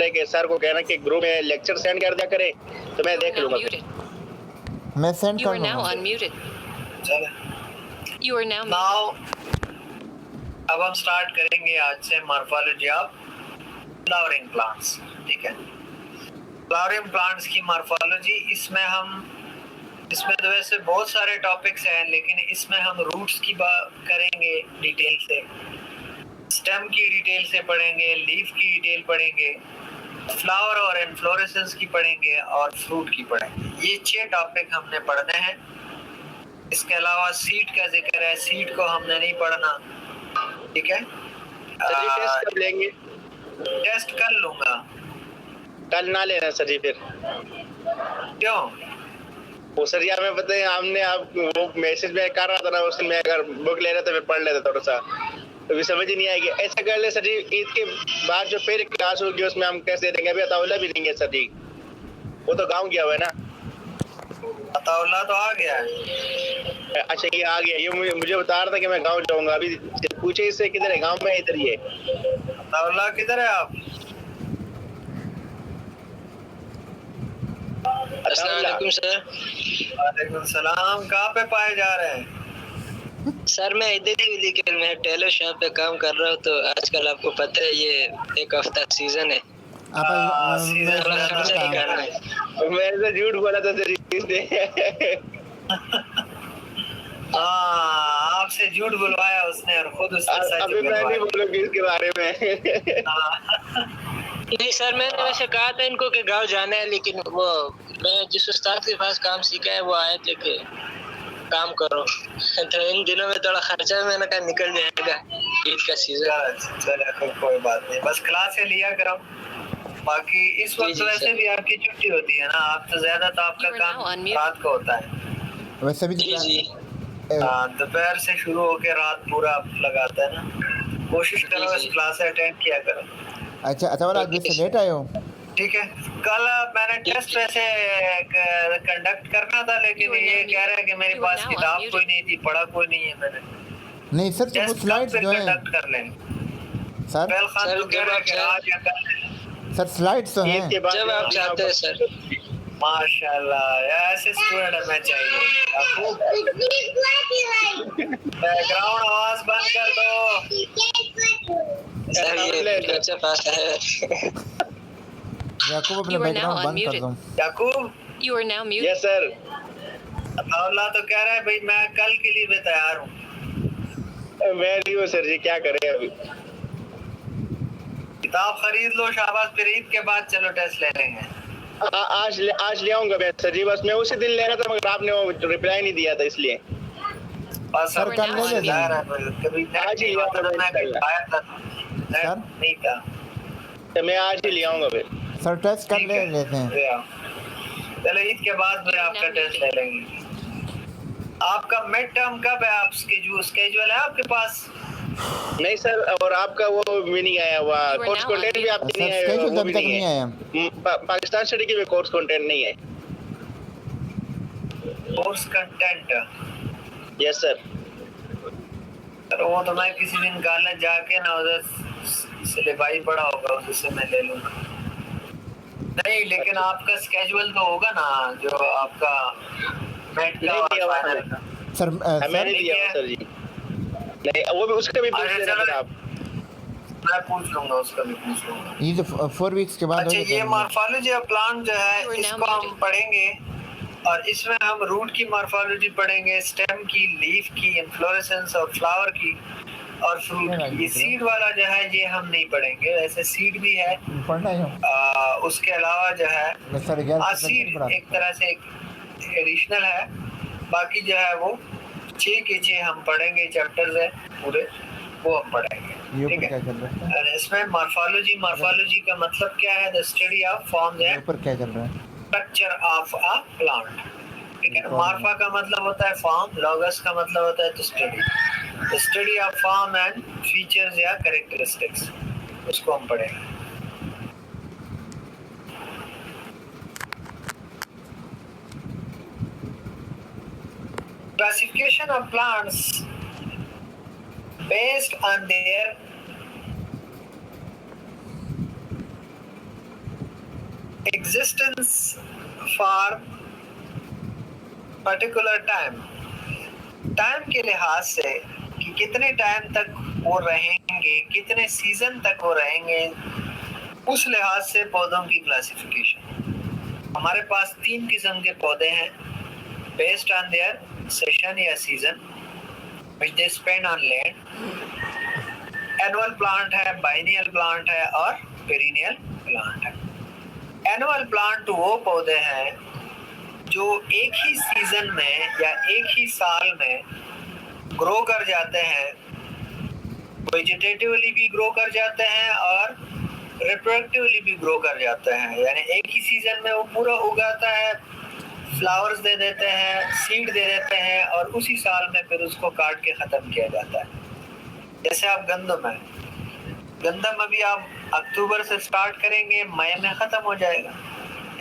कि सर को कहना कि ग्रुप में लेक्चर सेंड कर दिया करें, तो मैं देख लूंगा। मैं सेंड कर दूंगा। चलो नाउ अब हम स्टार्ट करेंगे आज से मॉर्फोलॉजी ऑफ फ्लावरिंग प्लांट्स। ठीक है, फ्लावरिंग प्लांट्स की मॉर्फोलॉजी, इसमें तो वैसे बहुत सारे टॉपिक्स हैं, लेकिन इसमें हम रूट्स की बात करेंगे डिटेल से, स्टेम की डिटेल से पढ़ेंगे, लीफ की डिटेल पढ़ेंगे, फ्लावर और इन्फ्लोरेसेंस की पढ़ेंगे और फ्रूट की पढ़ेंगे। ये 6 टॉपिक हमने पढ़ने हैं। इसके अलावा सीड का जिक्र है, सीड को हमने नहीं पढ़ना। ठीक है, टेस्ट कब लेंगे? टेस्ट कर लूंगा। कल ना लेना सर जी फिर। क्यों? वो सर यार मैं पता है हमने आप वो मैसेज में कर रहा था ना, उस दिन मैं अगर बुक ले रहा था मैं पढ़ लेता थोड़ा सा, तो भी समझ ही नहीं आएगी। ऐसा कर ले सर जी, ईद के बाद जो पहले क्लास होगी उसमें हम कैसे दे देंगे? अभी अताउल्ला भी देंगे सर जी, वो तो गाँव गया हुआ है ना। अताउल्ला तो आ गया है। अच्छा ये आ गया, ये मुझे बता रहा था कि मैं गाँव जाऊंगा। अभी पूछे इससे किधर है? गाँव में इधर ही है। अताउल्ला किधर है आप? अस्सलाम वालेकुम सर। वालेकुम सलाम। कहाँ पे पाए जा रहे हैं? सर मैं इधर ही, लेकिन मैं टेलर शॉप पे काम कर रहा हूँ, तो आजकल आपको पता है ये एक हफ्ता सीजन है, थोड़ा खर्चा ही करना है। मैं तो झूठ बोला था सर। आपसे झूठ बुलवाया उसने और खुद उसने सच अभी मैं नहीं बोलूंगी इसके बारे में। नहीं सर, मैंने वैसे कहा था इनको कि गांव जाना है, लेकिन वो मैं जिस उस्ताद के पास काम सीखा है वो आए थे कि काम करो, तो इन दिनों में थोड़ा खर्चा मैंने कहा निकल जाएगा ईद का सीजन। चलो कोई बात नहीं, बस क्लास से लिया करो। बाकी इस वक्त वैसे भी आपकी छुट्टी होती है ना, आप तो ज्यादा तो आपका काम रात को होता है। वैसे भी जी दोपहर से शुरू होकर रात पूरा लगाता है ना। कोशिश करो इस क्लास अटेंड किया करो। अच्छा वाला आज से लेट आए हो? ठीक है, कल मैंने टेस्ट वैसे कंडक्ट करना था, लेकिन ये कह रहे हैं कि मेरे पास किताब कोई नहीं थी, पढ़ा कोई नहीं है मैंने। नहीं सर, तो स्लाइड्स जो है कंडक्ट कर लेंगे सर। सर जब आज या कल सर स्लाइड्स तो हैं जब आप चाहते हैं सर। माशाल्लाह, ऐसे स्टूडेंट हमें चाहिए। बैकग्राउंड आवाज बंद कर दो सर, ये बच्चा पास है। याकूब अपना बैकग्राउंड बंद कर दो। Yakub, You are now muted. Yes sir. अल्लाह तो कह रहा है भाई मैं कल के लिए भी तैयार हूँ। मैं नहीं हूँ सर जी, क्या करें अभी। किताब खरीद लो, शाबाश। फिर ईद के बाद चलो टेस्ट ले लेंगे। आज ले आऊंगा मैं सर जी, बस मैं उसी दिन ले रहा था मगर आपने वो रिप्लाई नहीं दिया था इसलिए। सर कल ले लेंगे। कभी आज ही नहीं था, तो मैं आज ही ले आऊंगा फिर। सर टेस्ट कर ले लेते हैं। चलो ईद के बाद फिर आपका टेस्ट ले लेंगे। आपका मिड टर्म कब है? आप स्केड्यूल है आपके पास? नहीं सर, और आपका वो भी नहीं आया हुआ, कोर्स कंटेंट भी आपके नहीं आया, वो भी नहीं आया। पाकिस्तान स्टडी के भी कोर्स कंटेंट नहीं है। Course content? Yes sir. वो तो मैं किसी दिन कॉलेज जाके ना उधर सिलेबस पढ़ा होगा, उससे मैं ले लूंगा। नहीं, लेकिन आपका स्केड्यूल तो होगा ना, जो आपका नेट का फाइनल का। सर मैंने दिया सर जी। नहीं, वो भी उसका भी पूछ लेना आप। मैं पूछ लूंगा, उसका भी पूछ लूंगा। ये तो 4 वीक्स के बाद। अच्छा, ये मॉर्फोलॉजी ऑफ प्लांट जो है इसको हम पढ़ेंगे, और इसमें हम रूट की मॉर्फोलॉजी पढ़ेंगे, स्टेम की, लीफ की, इन्फ्लोरेसेंस और फ्लावर की और फ्रूट की। ये सीड वाला जो है ये हम नहीं पढ़ेंगे, वैसे सीड भी है पढ़ना है। उसके अलावा जो है सीड एक तरह से एडिशनल है। बाकी जो है वो 6 के 6 हम पढ़ेंगे, चैप्टर्स है पूरे, वो हम पढ़ेंगे। ठीक है, और इसमें मॉर्फोलॉजी का मतलब क्या है? The study of forms and ऊपर क्या चल रहा है? Structure of a plant. ठीक है, मार्फा का मतलब होता है फॉर्म, लॉगस का मतलब होता है study. Study of form and features या कैरेक्टरिस्टिक्स, उसको हम पढ़ेंगे। Classification of plants based on their existence for particular time, time के लिहाज से कि कितने टाइम तक वो रहेंगे, कितने सीजन तक वो रहेंगे, उस लिहाज से पौधों की क्लासिफिकेशन। हमारे पास 3 किस्म के पौधे हैं बेस्ड ऑन देयर सेशन या season which they spend on land. Annual plant है, बाइनियल प्लांट है और पेरिनियल प्लांट है। एनुअल प्लांट वो पौधे हैं जो एक ही सीजन में या एक ही साल में ग्रो कर जाते हैं, वेजिटेटिवली भी ग्रो कर जाते हैं और रिप्रोडक्टिवली भी ग्रो कर जाते हैं। यानी एक ही सीजन में वो पूरा उगाता है, फ्लावर्स दे देते हैं, सीड दे देते हैं और उसी साल में फिर उसको काट के ख़त्म किया जाता है। जैसे आप गंदम है, गंदम अभी आप अक्टूबर से स्टार्ट करेंगे, मई में ख़त्म हो जाएगा।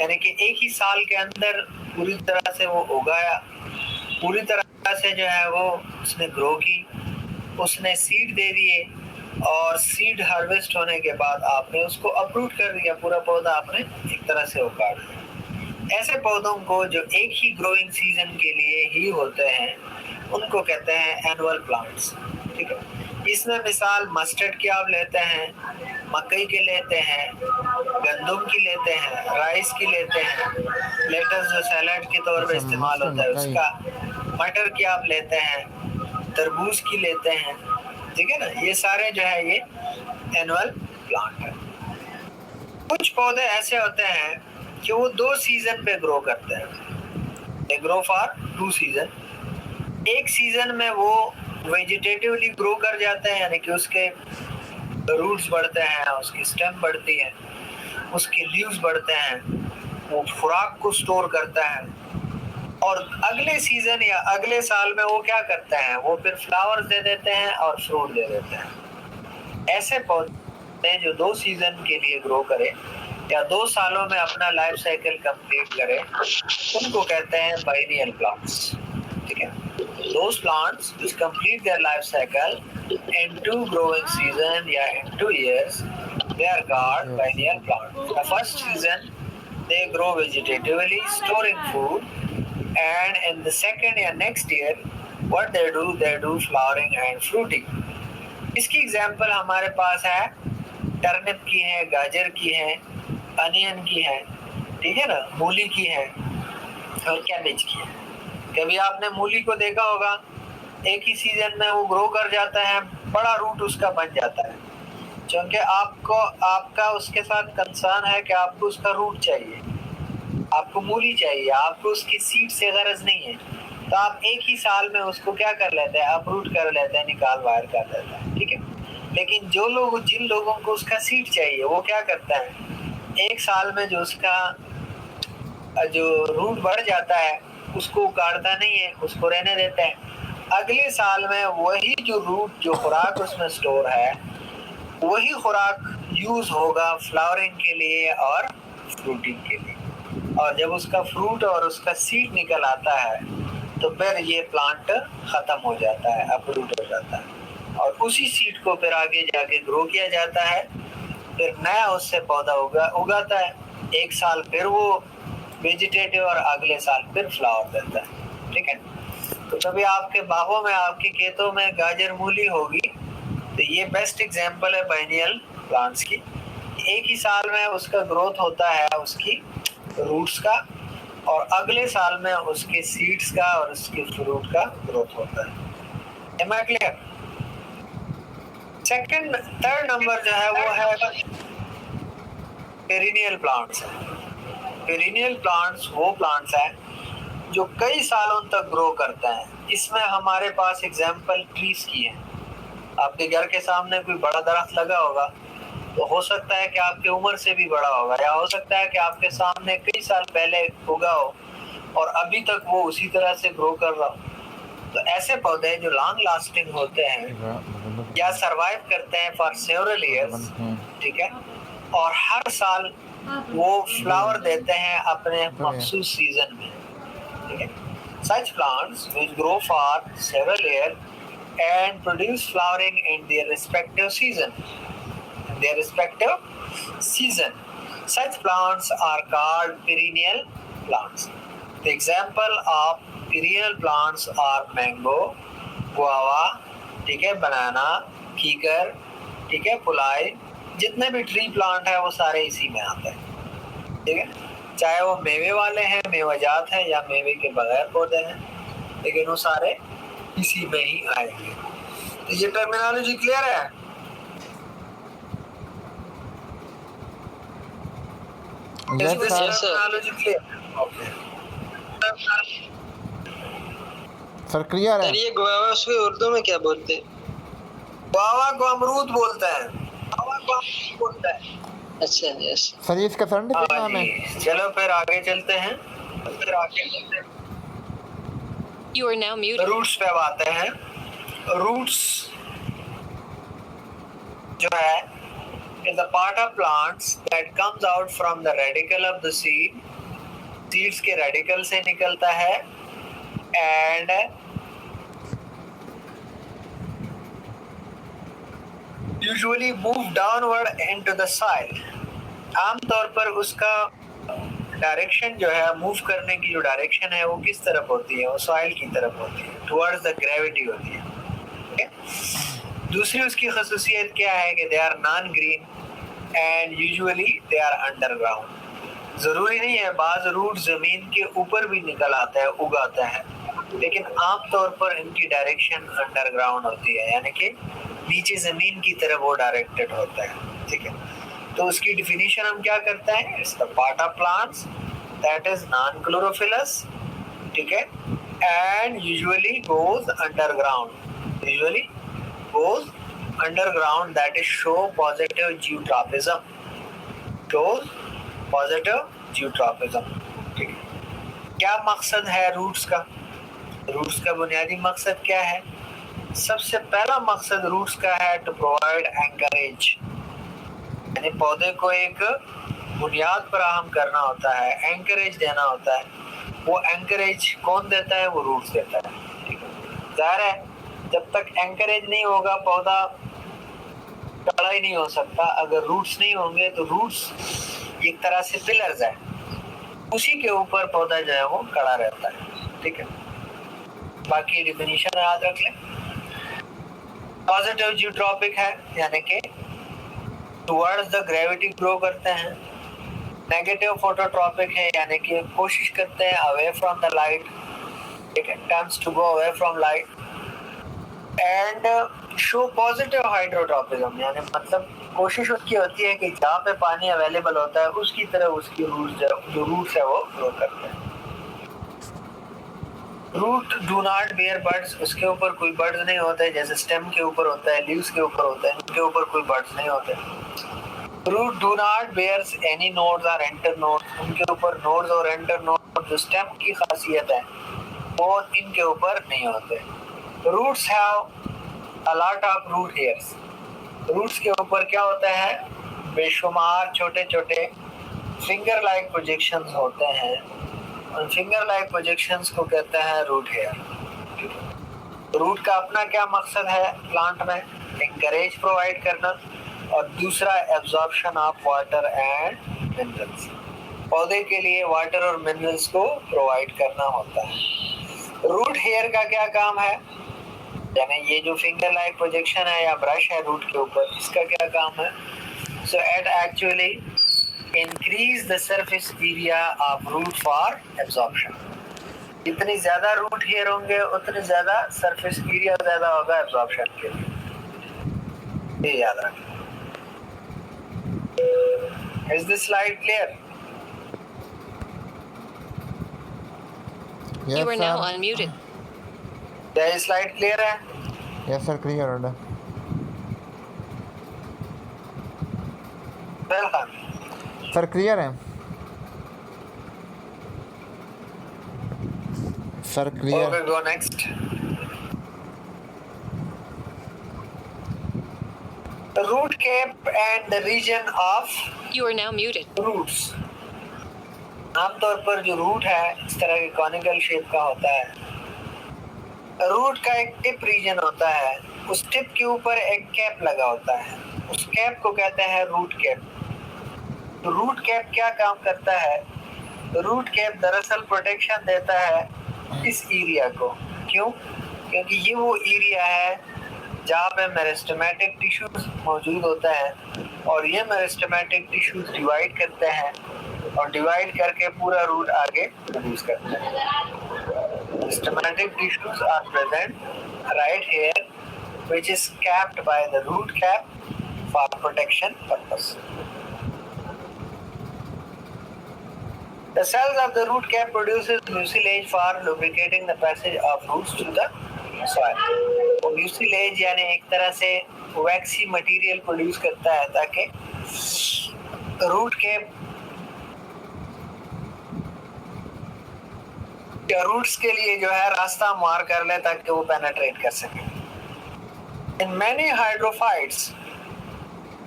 यानी कि एक ही साल के अंदर पूरी तरह से वो उगाया, पूरी तरह से जो है वो उसने ग्रो की, उसने सीड दे दिए और सीड हार्वेस्ट होने के बाद आपने उसको अपरूट कर दिया, पूरा पौधा आपने एक तरह से उगाड़ दिया। ऐसे पौधों को जो एक ही ग्रोइंग सीजन के लिए ही होते हैं उनको कहते हैं एनुअल प्लांट्स। ठीक है, इसमें मिसाल मस्टर्ड की आप लेते हैं, मकई के लेते हैं, गंदम की लेते हैं, राइस की लेते हैं, लेटस जो सैलड के तौर पर इस्तेमाल होता है उसका, मटर की आप लेते हैं, तरबूज की लेते हैं। ठीक है ना, ये सारे जो है ये एनुअल प्लांट है। कुछ पौधे ऐसे होते हैं कि वो 2 सीजन पे ग्रो करते हैं, दे ग्रो फॉर 2 सीजन। एक सीजन में वो वेजिटेटिवली ग्रो कर जाते हैं, यानी कि उसके रूट्स बढ़ते हैं, उसकी स्टेम बढ़ती है, उसके लीव्स बढ़ते हैं, वो खुराक को स्टोर करता है और अगले सीजन या अगले साल में वो क्या करते हैं, वो फिर फ्लावर्स दे देते हैं और फ्रूट दे देते हैं। ऐसे पौधे जो 2 सीजन के लिए ग्रो करे या 2 सालों में अपना लाइफ साइकिल कंप्लीट करे उनको कहते हैं बाइनियल प्लांट्स। ठीक है, those plants which complete their life cycle in 2 growing season या in 2 years, they are called biennial plants. The first season they grow vegetatively, storing food, and in the second या next year what they do flowering and fruiting. इसकी example हमारे पास है turnip की है, गाजर की है, अनियन की है, ठीक है ना, मूली की है और कैबेज की है। कभी आपने मूली को देखा होगा, एक ही सीजन में वो ग्रो कर जाता है, बड़ा रूट उसका बन जाता है, क्योंकि आपका उसके साथ कंसर्न है कि आपको उसका रूट चाहिए, आपको मूली चाहिए, आपको उसकी सीड से गरज नहीं है, तो आप एक ही साल में उसको क्या कर लेते हैं, अपरूट कर लेते हैं, निकाल बाहर कर लेते हैं। ठीक है, लेकिन जिन लोगों को उसका सीड चाहिए वो क्या करता है, एक साल में जो उसका जो रूट बढ़ जाता है उसको उखाड़ता नहीं है, उसको रहने देता है। अगले साल में वही जो रूट, जो खुराक उसमें स्टोर है, वही खुराक यूज होगा फ्लावरिंग के लिए और फ्रूटिंग के लिए। और जब उसका फ्रूट और उसका सीड निकल आता है तो फिर ये प्लांट खत्म हो जाता है, अपरूट हो जाता है और उसी सीड को फिर आगे जाके ग्रो किया जाता है, फिर नया उससे पौधा उगाता है। एक साल फिर वो वेजिटेटिव और अगले साल फिर फ्लावर देता है। ठीक है, तो तभी आपके बागों में, आपके खेतों में गाजर मूली होगी, तो ये बेस्ट एग्जांपल है बाइनियल प्लांट्स की। एक ही साल में उसका ग्रोथ होता है, उसकी रूट्स का, और अगले साल में उसके सीड्स का और उसके फ्रूट का ग्रोथ होता है। Am I clear? Third number जो है वो है पेरिनियल प्लांट्स। पेरिनियल प्लांट्स वो प्लांट्स हैं जो कई सालों तक ग्रो करते हैं। इसमें हमारे पास एग्जाम्पल ट्रीज की है। आपके घर के सामने कोई बड़ा दरख्त लगा होगा तो हो सकता है कि आपकी उम्र से भी बड़ा होगा, या हो सकता है कि आपके सामने कई साल पहले उगा हो और अभी तक वो उसी तरह से ग्रो कर रहा हो। तो ऐसे पौधे जो लॉन्ग लास्टिंग होते हैं या सरवाइव करते हैं फॉर सेवरल इयर्स, ठीक है, और हर साल वो फ्लावर देते हैं अपने मखसूस सीजन में। ठीक है, such plants will grow for several years and produce flowering in their respective season. Such plants are called perennial plants. The example of perennial plants are mango, guava, ठीक है, बनाना, कीकर, ठीक है, पुलाई, जितने भी ट्री प्लांट है वो सारे इसी में आते हैं, ठीक है, चाहे वो मेवे वाले हैं, मेवाजात हैं, या मेवे के बगैर पौधे हैं, लेकिन वो सारे इसी में ही आएंगे। तो ये टर्मिनोलॉजी क्लियर है? Yes, Is this sir. terminology clear? Okay. Sir clear है। सर ये गुआवा उसको उर्दू में क्या बोलते हैं? गुआवा को अमरूद बोलते हैं। गुआवा को अमरूद बोलते हैं। अच्छा, यस। सर ये इसका साइंटिफिक नाम है। चलो फिर आगे चलते हैं। You are now muted. Roots पे अब आते हैं। रूट्स जो है is the part of plants that comes out from the radical of the seed. Seeds के radical से निकलता है and usually move downward into the soil. आमतौर पर उसका डायरेक्शन जो है, मूव करने की जो डायरेक्शन है वो किस तरफ होती है? वो सॉइल की तरफ होती है, टुवर्ड्स द ग्रेविटी होती है, ठीक है। दूसरी उसकी खसूसियत क्या है कि they are non green and usually they are underground. ज़रूरी नहीं है, बाज रूट ज़मीन के ऊपर भी निकल आता है, उगाता है, लेकिन आमतौर पर इनकी डायरेक्शन अंडरग्राउंड होती है, यानी कि नीचे ज़मीन की तरफ वो डायरेक्टेड होता है, ठीक है। तो उसकी डिफिनीशन हम क्या करते हैं? It's the part of plants that is non chlorophyllous, ठीक है, and usually goes underground, usually goes underground, that is show positive geotropism, shows positive geotropism, ठीक है। क्या मकसद है रूट्स का? रूट्स का बुनियादी मकसद क्या है? सबसे पहला मकसद रूट्स का है टू प्रोवाइड एंकरेज, यानी पौधे को एक बुनियाद फराहम करना होता है, एंकरेज देना होता है। वो एंकरेज कौन देता है? वो रूट्स देता है, ठीक है। जाहिर है जब तक एंकरेज नहीं होगा पौधा खड़ा ही नहीं हो सकता। अगर रूट्स नहीं होंगे तो रूट्स एक तरह से पिलर्स है, उसी के ऊपर पौधा जो है वो खड़ा रहता है, ठीक है। बाकी डिफिनीशन याद रख लें। पॉजिटिव जियोट्रॉपिक है, यानी कि टुवर्ड्स द ग्रेविटी ग्रो करते हैं। नेगेटिव फोटोट्रॉपिक है, यानी कि कोशिश करते हैं अवे फ्रॉम द लाइट, ठीक है, turns to go away from light. And show positive hydrotropism, यानी मतलब कोशिश उसकी होती है कि जहाँ पे पानी अवेलेबल होता है उसकी तरह उसकी रूट्स है वो ग्रो करते हैं। Root do not bear birds, उसके ऊपर कोई बर्ड्स नहीं होते, जैसे स्टेम के ऊपर होता है, लीव्स के ऊपर होता है, उनके ऊपर कोई बर्ड्स नहीं होते। Root do not bears any nodes और एंटर नोड्स, उनके ऊपर नोड्स और एंटर नोड्स जो स्टेम की खासियत है वो इनके ऊपर नहीं होते। Roots have a lot of root hairs, roots के ऊपर क्या होता है? बेशुमार छोटे छोटे फिंगर लाइक प्रोजेक्शंस होते हैं, और फिंगर लाइक प्रोजेक्शंस को कहते हैं रूट हेयर। रूट का अपना क्या मकसद है प्लांट में? एंकरेज प्रोवाइड करना, और दूसरा absorption of water and minerals, पौधे के लिए वाटर और मिनरल्स को प्रोवाइड करना होता है। रूट हेयर का क्या काम है? यानी ये जो फिंगर लाइक प्रोजेक्शन है या ब्रश है रूट के ऊपर, इसका क्या काम है? So it actually increase the surface area of root for absorption. जितनी ज्यादा रूट हेयर होंगे उतनी ज्यादा सरफेस एरिया ज्यादा होगा एब्जॉर्प्शन के लिए, ये याद रखें। Is this slide clear? Yes, You are now sir. unmuted. क्या ये स्लाइड क्लियर है? Yes, sir. Clear order. Welcome. Sir clear है। Sir clear. Okay, go next. The root cap and the region of You are now muted. roots. आमतौर पर जो root है इस तरह के कॉनिकल शेप का होता है। रूट का एक टिप रीजन होता है, उस टिप के ऊपर एक कैप लगा होता है, उस कैप को कहते हैं रूट कैप। तो रूट कैप क्या काम करता है? रूट कैप दरअसल प्रोटेक्शन देता है इस एरिया को। क्यों? क्योंकि ये वो एरिया है जहाँ पे मेरिस्टेमेटिक टिश्यूज मौजूद होता है और ये मेरिस्टेमेटिक टिश्यूज डिवाइड करते हैं और डिवाइड करके पूरा रूट आगे प्रोड्यूस करते हैं। Meristematic tissues are present right here which is capped by the root cap for protection purpose. The cells of the root cap produces mucilage for lubricating the passage of roots to the soil. वो mucilage यानी एक तरह से waxy material produce करता है ताकि root cap या roots के लिए जो है रास्ता मार कर ले ताकि वो penetrate कर सके। In many hydrophytes,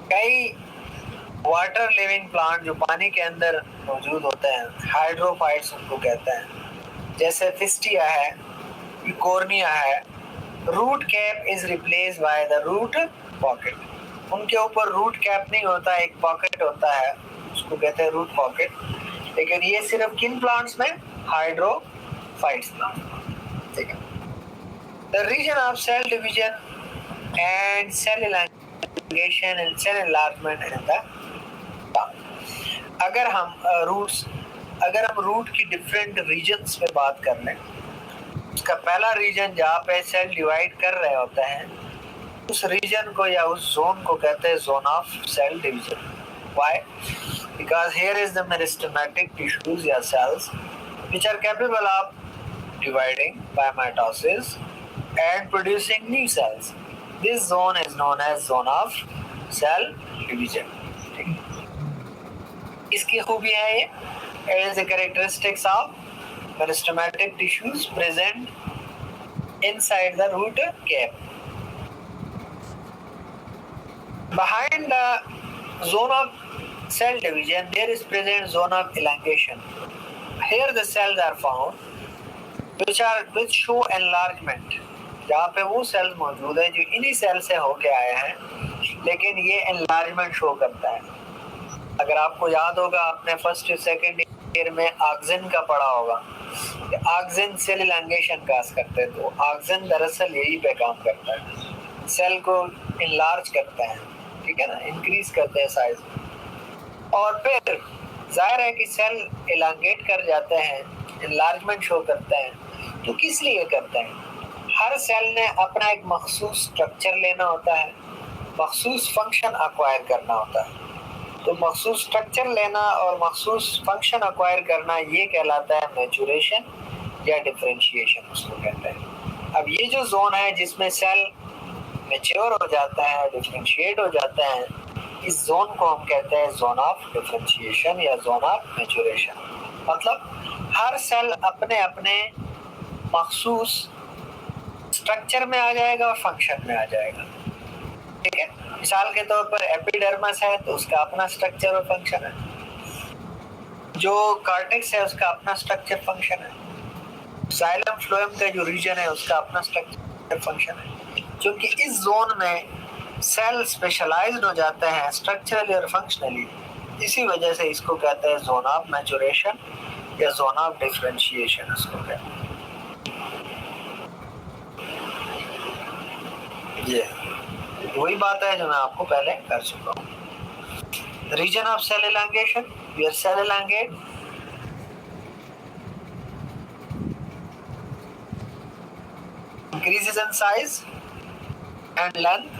कई वाटर लिविंग प्लांट जो पानी के अंदर मौजूद होते हैं, हाइड्रोफाइट्स उनको कहते हैं, जैसे फिस्टिया है, इकोर्निया है, root cap is replace by the root pocket. उनके ऊपर रूट कैप नहीं होता, एक पॉकेट होता है, उसको कहते हैं रूट पॉकेट। लेकिन ये सिर्फ किन प्लांट्स में? Hydrophytes plant. ठीक है। The region of cell division and cell elongation and cell enlargement in the tongue. अगर हम रूट की डिफरेंट रीजन्स पे बात कर लें, उसका पहला रीजन जहाँ पे सेल डिवाइड कर रहे होते हैं, उस रीजन को या उस जोन को कहते हैं zone of cell division. Why? Because here is the meristematic tissues या cells which are capable of dividing by mitosis and producing new cells. This zone is known as zone of cell division. इसकी खूबी है ये, it is the characteristics of meristematic tissues present inside the root cap. Behind the zone of cell division, there is present zone of elongation. Here the cells are found which show enlargement. जहाँ पे वो sales मौजूद है जो इन्हीं cell से होके आए हैं, लेकिन ये एनलार्जमेंट शो करता है। अगर आपको याद होगा, आपने फर्स्ट सेकंड ईयर में ऑक्सिन का पढ़ा होगा, ऑक्सिन सेल एलांगेशन काज करते हैं। तो ऑक्सिन दरअसल यही पे काम करता है, सेल को इनलार्ज करता है, ठीक है ना, इंक्रीज करते हैं साइज। और फिर जाहिर है कि सेल एलांगेट कर जाते हैं, इनलार्जमेंट शो करते हैं। तो किस लिए करते हैं? हर सेल ने अपना एक मखसूस स्ट्रक्चर लेना होता है, मखसूस फंक्शन अक्वायर करना होता है। तो मखसूस स्ट्रक्चर लेना और मखसूस फंक्शन अक्वायर करना, ये कहलाता है मैच्योरेशन या डिफरेंशिएशन उसको कहते हैं। अब ये जो जोन है जिसमें सेल मैच्योर हो जाता है, डिफरेंशिएट हो जाता है, इस जोन को हम कहते हैं जोन ऑफ डिफरेंशिएशन या जोन ऑफ मैच्योरेशन। मतलब हर सेल अपने अपने मखसूस स्ट्रक्चर में आ जाएगा और फंक्शन में आ जाएगा। ठीक है, मिसाल के तौर पर एपिडर्मस है तो उसका अपना स्ट्रक्चर और फंक्शन है, जो कॉर्टेक्स है उसका अपना स्ट्रक्चर फंक्शन है, जाइलम फ्लोएम का जो रीजन है उसका अपना स्ट्रक्चर फंक्शन है। क्योंकि इस जोन में सेल स्पेशलाइज्ड हो जाते हैं स्ट्रक्चरली और फंक्शनली, इसी वजह से इसको कहते हैं जोन ऑफ मैच्योरेशन या जोन ऑफ डिफरेंशिएशन उसको कहते हैं। ये वही बात है जो मैं आपको पहले कर चुका हूँ। Region of cell elongation, where cell elongate, increases in size and length,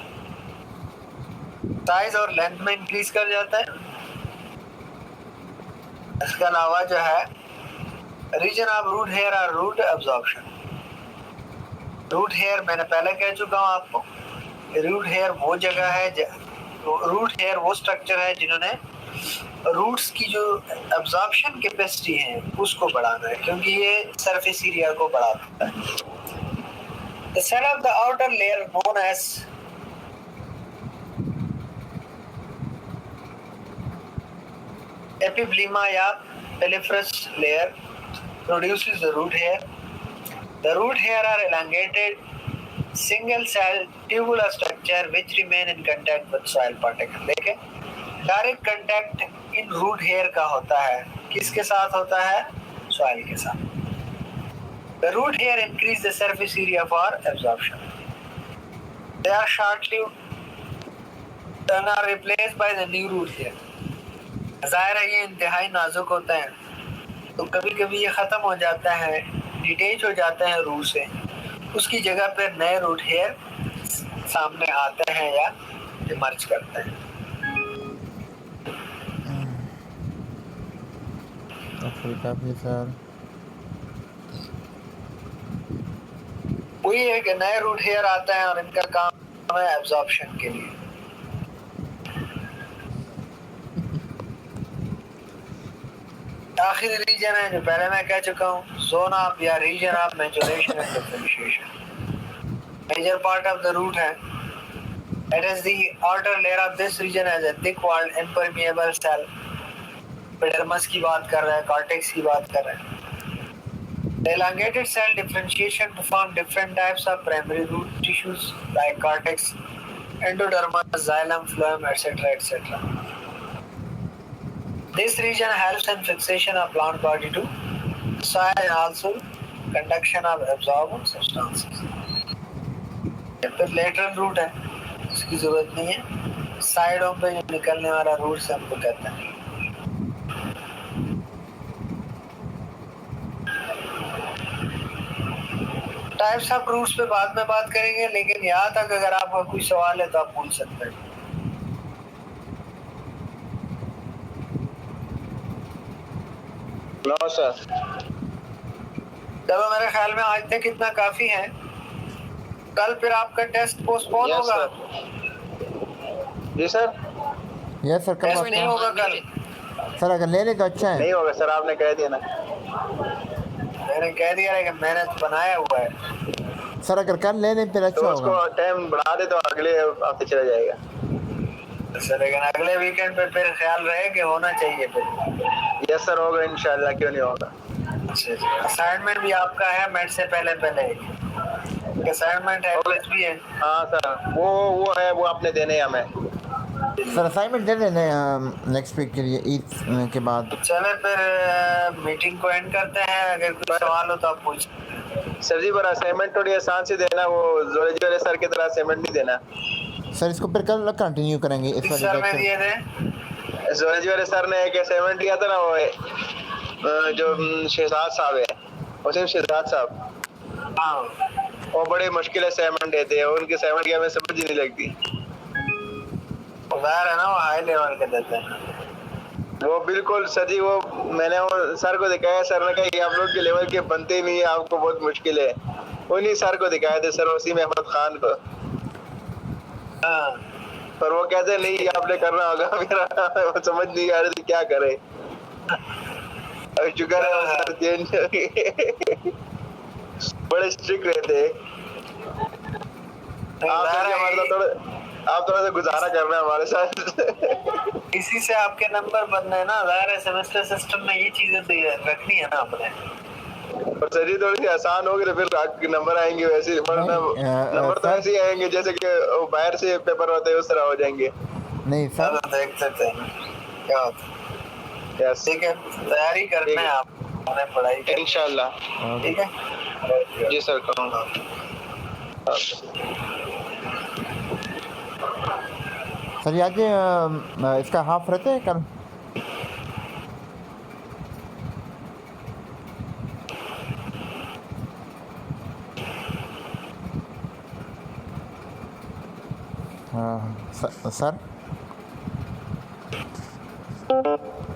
size और लेंथ में इंक्रीज कर जाता है। इसके अलावा जो है रीजन ऑफ रूट हेयर और रूट एब्जॉर्प्शन। रूट हेयर मैंने पहले कह चुका हूँ आपको, रूट हेयर वो जगह है, रूट हेयर वो स्ट्रक्चर है जिन्होंने रूट्स की जो एब्जॉर्प्शन कैपेसिटी है उसको बढ़ाना है, क्योंकि ये सरफेस एरिया को बढ़ाता है। The cell of the outer layer known as epiblemma या piliferous layer produces the root hair. The root hair are elongated single cell tubular structure which remain in contact with soil particle. देखें, direct contact इन root hair का होता है, किसके साथ होता है? Soil के साथ। The root hair increase the surface area for absorption. They are short-lived and are replaced by the new root hair. ज़ाहिर है ये इंतहाई नाजुक होते हैं, तो कभी कभी ये ख़त्म हो जाता है, डिटेच हो जाते हैं रूट से, उसकी जगह पर नए रूट हेयर सामने आते हैं या इमर्ज करते हैं। अफ्रीका भी सर वही है कि नए रूट हेयर आते हैं और इनका काम है एब्जॉर्प्शन के लिए। आखिरी रीजन है जो पहले मैं कह चुका हूँ, जोन ऑफ या region of maturation and differentiation. Major part of the root है, it is the outer layer of this region as a thick walled impermeable cell. Epidermis की बात कर रहे हैं, कॉर्टेक्स की बात कर रहे हैं। The elongated cell differentiation to form different types of primary root tissues like cortex, endodermis, xylem, phloem, etc., etc. This region helps in fixation of plant body to soil and also conduction of absorbent substances. फिर lateral root है, इसकी जरूरत नहीं है। साइडों पे जो निकलने वाला रूट से हमको कहते हैं। टाइप्स ऑफ रूट्स पे बाद में बात करेंगे, लेकिन यहाँ तक अगर आपका कोई सवाल है तो आप पूछ सकते हैं। No sir. चलो मेरे ख्याल में आज तक इतना काफी है। कल फिर आपका टेस्ट पोस्टपोन यस होगा। सर। जी सर। यस सर, कल टेस्ट नहीं होगा कल। सर अगर ले ले तो अच्छा है। नहीं होगा सर, आपने कह दिया ना। मैंने कह दिया लेकिन मैंने तो बनाया हुआ है। सर अगर कल ले लें फिर अच्छा तो होगा। उसको टाइम बढ़ा दे तो अगले हफ्ते चला जाएगा। सर लेकिन अगले वीकेंड पे फिर ख्याल रहे कि होना चाहिए फिर। यस सर, होगा इंशाल्लाह, क्यों नहीं होगा। असाइनमेंट भी आपका है मेट से पहले असाइनमेंट है, टेस्ट भी है। हाँ सर, वो है, वो आपने देने हैं हमें। सर असाइनमेंट दे देने नेक्स्ट वीक के लिए, ईद के बाद। चले फिर मीटिंग को एंड करते हैं। अगर कोई सवाल हो तो आप पूछ। सर जी, पर असाइनमेंट थोड़ी आसान से देना, वो जोलॉजी वाले सर की तरह असाइनमेंट नहीं देना। सर इसको फिर कल कंटिन्यू करेंगे इस वाले सर में दिए लेक्चर। थे। जोलॉजी वाले सर ने एक असाइनमेंट दिया था ना, वो जो शहजाद साहब है, वसीम शहजाद साहब। हाँ, वो बड़े मुश्किल असाइनमेंट देते हैं, उनके असाइनमेंट की हमें समझ ही नहीं लगती। उधर है ना, वो हाई लेवल के देते हैं। वो बिल्कुल सर जी, वो मैंने वो सर को दिखाया, सर ने कहा ये आप लोग के लेवल के बनते ही नहीं है, आपको बहुत मुश्किल है। उन्हीं सर को दिखाए थे, सर वसीम अहमद खान को। हाँ, पर वो कहते नहीं, ये आपने करना होगा। मेरा वो समझ नहीं आ रही थी क्या करे। शुक्र है सर चेंज हो गए। बड़े स्ट्रिक्ट रहते हैं। आप थोड़ा सा गुजारा करना है हमारे साथ। इसी से आपके नंबर बनने हैं ना। ज़ाहिर है सेमेस्टर सिस्टम में ये चीजें तो रखनी है ना आपने। और सर जी थोड़ी सी आसान होगी तो फिर आपके नंबर आएंगे वैसे, वरना नंबर तो ऐसे ही आएंगे जैसे कि बाहर से पेपर होते हैं उस तरह हो जाएंगे। नहीं सर, देख सकते हैं क्या होता है। यस ठीक है, तैयारी करना है आप, हमें पढ़ाई करनी इंशाल्लाह। है। ठीक है जी सर, कहूँगा। सर आज इसका हाफ रहते हैं कल। हाँ सर